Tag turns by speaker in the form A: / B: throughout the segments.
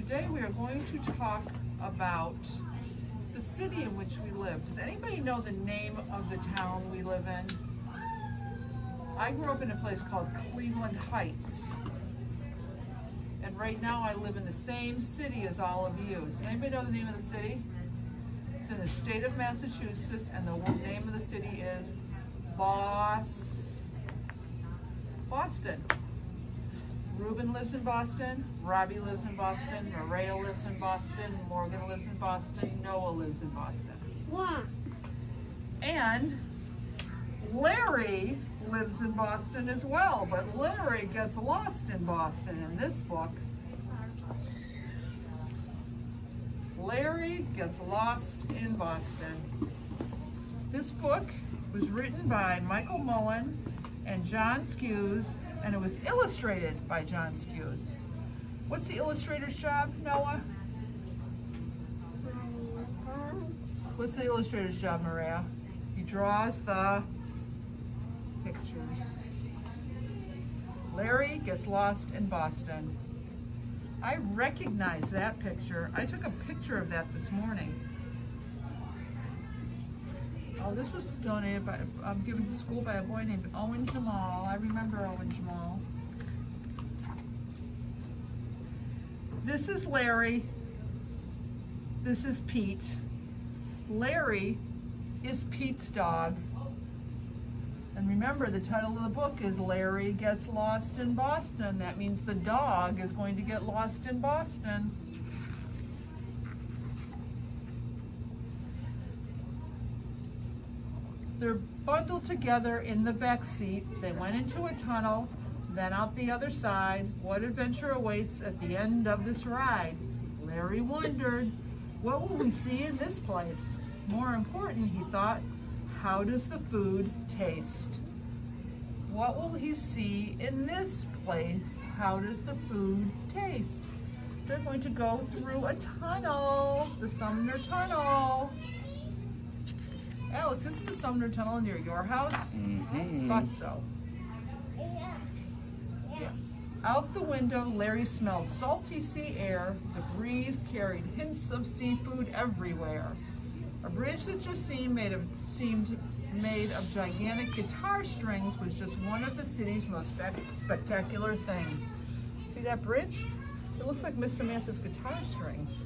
A: Today we are going to talk about the city in which we live. Does anybody know the name of the town we live in? I grew up in a place called Cleveland Heights. And right now I live in the same city as all of you. Does anybody know the name of the city? It's in the state of Massachusetts, and the name of the city is Boston. Ruben lives in Boston, Robbie lives in Boston, Maria lives in Boston, Morgan lives in Boston, Noah lives in Boston.
B: Wow.
A: And Larry lives in Boston as well, but Larry gets lost in Boston in this book. Larry gets lost in Boston. This book was written by Michael Mullen and John Skewes, and it was illustrated by John Skewes. What's the illustrator's job, Noah? What's the illustrator's job, Maria? He draws the pictures. Larry gets lost in Boston. I recognize that picture. I took a picture of that this morning. Oh, this was donated by, given to school by a boy named Owen Jamal. I remember Owen Jamal. This is Larry. This is Pete. Larry is Pete's dog. And remember, the title of the book is Larry Gets Lost in Boston. That means the dog is going to get lost in Boston. They're bundled together in the back seat. They went into a tunnel, then out the other side. What adventure awaits at the end of this ride? Larry wondered, what will we see in this place? More important, he thought, how does the food taste? What will he see in this place? How does the food taste? They're going to go through a tunnel, the Sumner Tunnel. Alex, isn't the Sumner Tunnel near your house?
C: Mm-hmm.
A: I thought so. Yeah. Out the window, Larry smelled salty sea air. The breeze carried hints of seafood everywhere. A bridge that just seemed made of gigantic guitar strings was just one of the city's most spectacular things. See that bridge? It looks like Miss Samantha's guitar strings.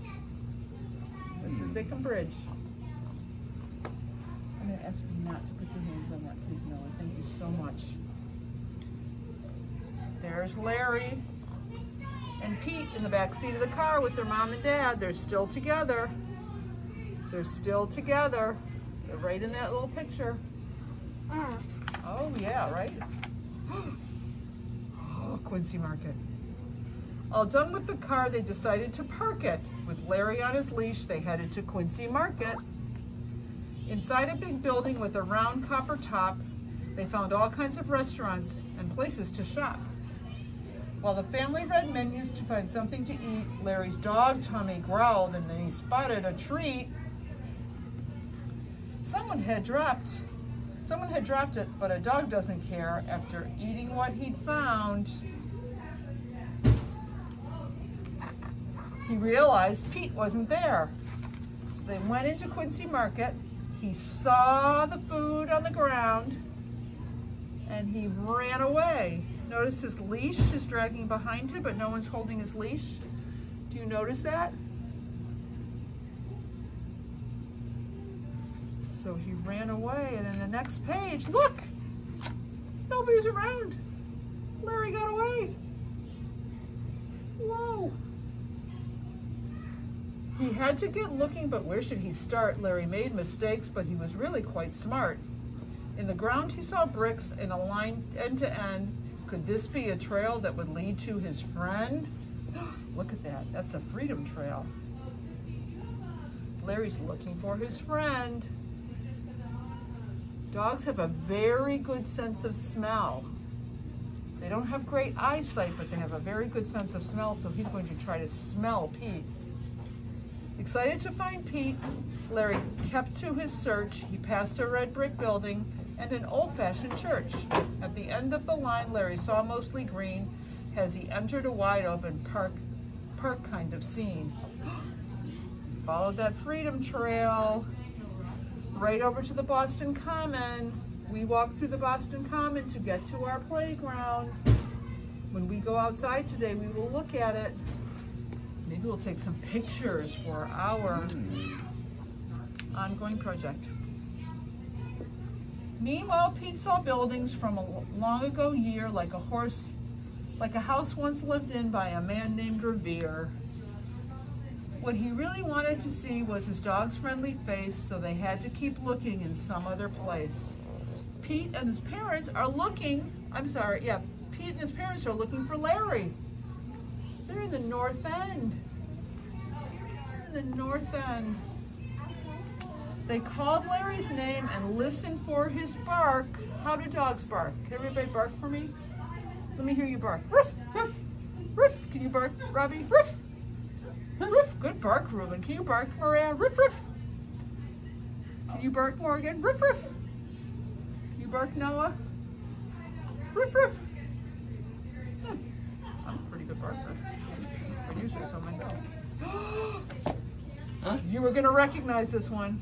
A: It's the Zickham Bridge. I'm going to ask you not to put your hands on that, please, Noah. Thank you so much. There's Larry and Pete in the back seat of the car with their mom and dad. They're still together. They're still together. They're right in that little picture. Oh, yeah, right? Oh, Quincy Market. All done with the car, they decided to park it. With Larry on his leash, they headed to Quincy Market. Inside a big building with a round copper top, they found all kinds of restaurants and places to shop. While the family read menus to find something to eat, Larry's dog Tommy growled, and then he spotted a treat. Someone had dropped it, but a dog doesn't care. After eating what he'd found, he realized Pete wasn't there. So they went into Quincy Market. He saw the food on the ground, and he ran away. Notice his leash is dragging behind him, but no one's holding his leash. Do you notice that? So he ran away, and in the next page, look! Nobody's around. Larry got away. Whoa! He had to get looking, but where should he start? Larry made mistakes, but he was really quite smart. In the ground, he saw bricks in a line end to end. Could this be a trail that would lead to his friend? Look at that. That's the Freedom Trail. Larry's looking for his friend. Dogs have a very good sense of smell. They don't have great eyesight, but they have a very good sense of smell, so he's going to try to smell Pete. Excited to find Pete, Larry kept to his search. He passed a red brick building and an old-fashioned church. At the end of the line, Larry saw mostly green as he entered a wide open park Park kind of scene. Followed that Freedom Trail right over to the Boston Common. We walked through the Boston Common to get to our playground. When we go outside today, we will look at it. Maybe we'll take some pictures for our ongoing project. Meanwhile, Pete saw buildings from a long ago year like a house once lived in by a man named Revere. What he really wanted to see was his dog's friendly face, so they had to keep looking in some other place. Pete and his parents are looking for Larry. They're in the north end. They called Larry's name and listened for his bark. How do dogs bark? Can everybody bark for me? Let me hear you bark. Ruff, ruff, ruff. Can you bark, Robbie? Ruff, ruff. Good bark, Ruben. Can you bark, Maria? Ruff, ruff. Can you bark, Morgan? Ruff, ruff. Can you bark, Noah? Ruff, ruff. I'm a pretty good barker. I usually so myself. Huh? You were gonna recognize this one.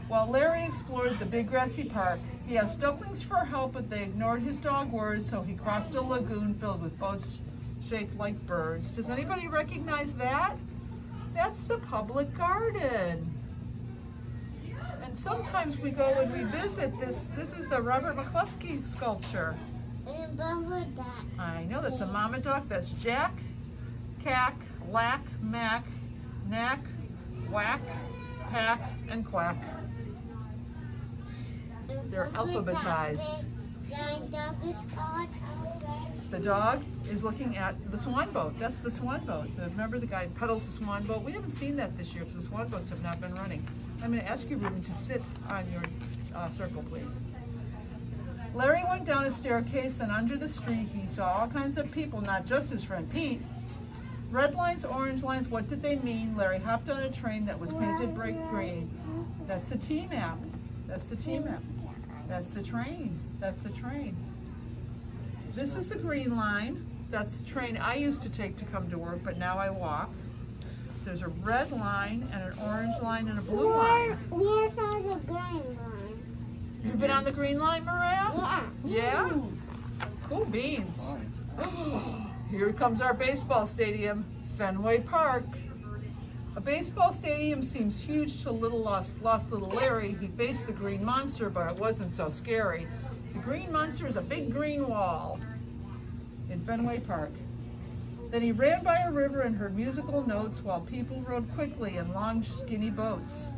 A: While Larry explored the big grassy park, he asked ducklings for help, but they ignored his dog words, so he crossed a lagoon filled with boats shaped like birds. Does anybody recognize that? That's the public garden. And sometimes we go and we visit this. This is the Robert McCluskey sculpture. I know, that's a mama duck. That's Jack, Cack, Lack, Mac, Knack, Whack, Pack, and Quack. They're alphabetized. The dog is looking at the swan boat. That's the swan boat. Remember the guy pedals the swan boat? We haven't seen that this year because the swan boats have not been running. I'm going to ask you, Ruben, to sit on your circle, please. Larry went down a staircase, and under the street he saw all kinds of people, not just his friend Pete. Red lines, orange lines, what did they mean? Larry hopped on a train that was painted bright green. That's the T-map. That's the T-map. That's the train. That's the train. This is the green line. That's the train I used to take to come to work, but now I walk. There's a red line and an orange line and a blue line.
B: Where's on the green line?
A: You've been on the green line, Maria?
B: Yeah.
A: Yeah? Cool beans. Here comes our baseball stadium, Fenway Park. A baseball stadium seems huge to lost little Larry. He faced the green monster, but it wasn't so scary. The green monster is a big green wall in Fenway Park. Then he ran by a river and heard musical notes while people rode quickly in long, skinny boats.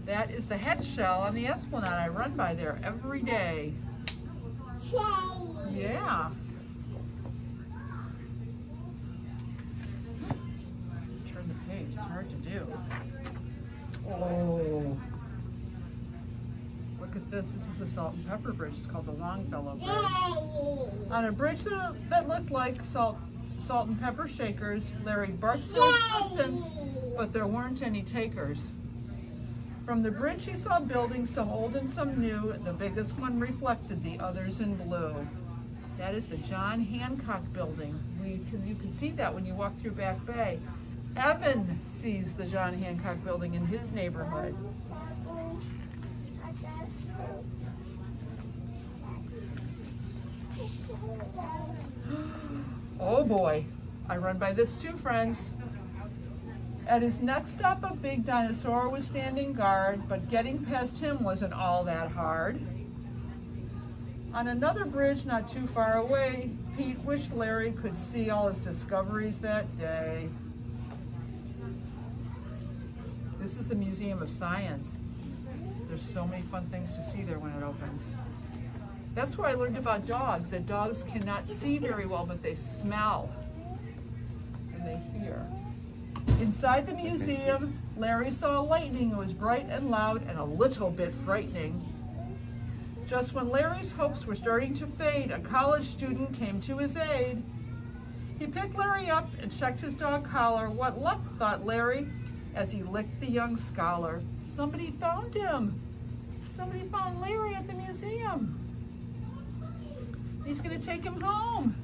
A: That is the head shell on the Esplanade. I run by there every day. Yeah. Turn the page. It's hard to do. Oh. Look at this. This is the Salt and Pepper Bridge. It's called the Longfellow Bridge. On a bridge that looked like salt and pepper shakers, Larry barked for assistance, but there weren't any takers. From the bridge he saw buildings, some old and some new. The biggest one reflected the others in blue. That is the John Hancock building. You can see that when you walk through Back Bay. Evan sees the John Hancock building in his neighborhood. Oh boy, I run by this too, friends. At his next stop, a big dinosaur was standing guard, but getting past him wasn't all that hard. On another bridge not too far away, Pete wished Larry could see all his discoveries that day. This is the Museum of Science. There's so many fun things to see there when it opens. That's where I learned about dogs, that dogs cannot see very well, but they smell and they hear. Inside the museum, Larry saw lightning. It was bright and loud and a little bit frightening. Just when Larry's hopes were starting to fade, a college student came to his aid. He picked Larry up and checked his dog collar. What luck, thought Larry, as he licked the young scholar. Somebody found him. Somebody found Larry at the museum. He's going to take him home.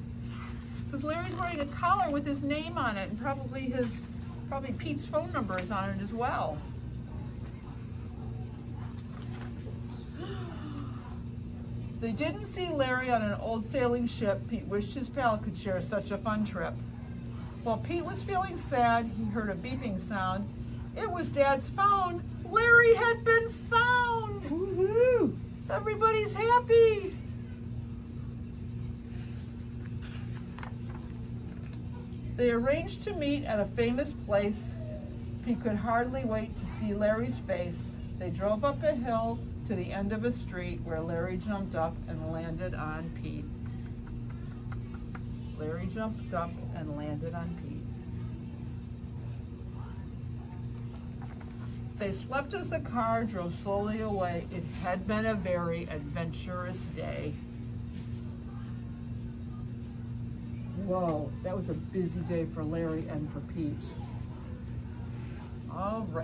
A: because Larry's wearing a collar with his name on it, and probably Pete's phone number is on it as well. They didn't see Larry on an old sailing ship. Pete wished his pal could share such a fun trip. While Pete was feeling sad, he heard a beeping sound. It was Dad's phone. Larry had been found! Woohoo! Everybody's happy! They arranged to meet at a famous place. Pete could hardly wait to see Larry's face. They drove up a hill to the end of a street where Larry jumped up and landed on Pete. Larry jumped up and landed on Pete. They slept as the car drove slowly away. It had been a very adventurous day. Whoa, that was a busy day for Larry and for Pete. All right.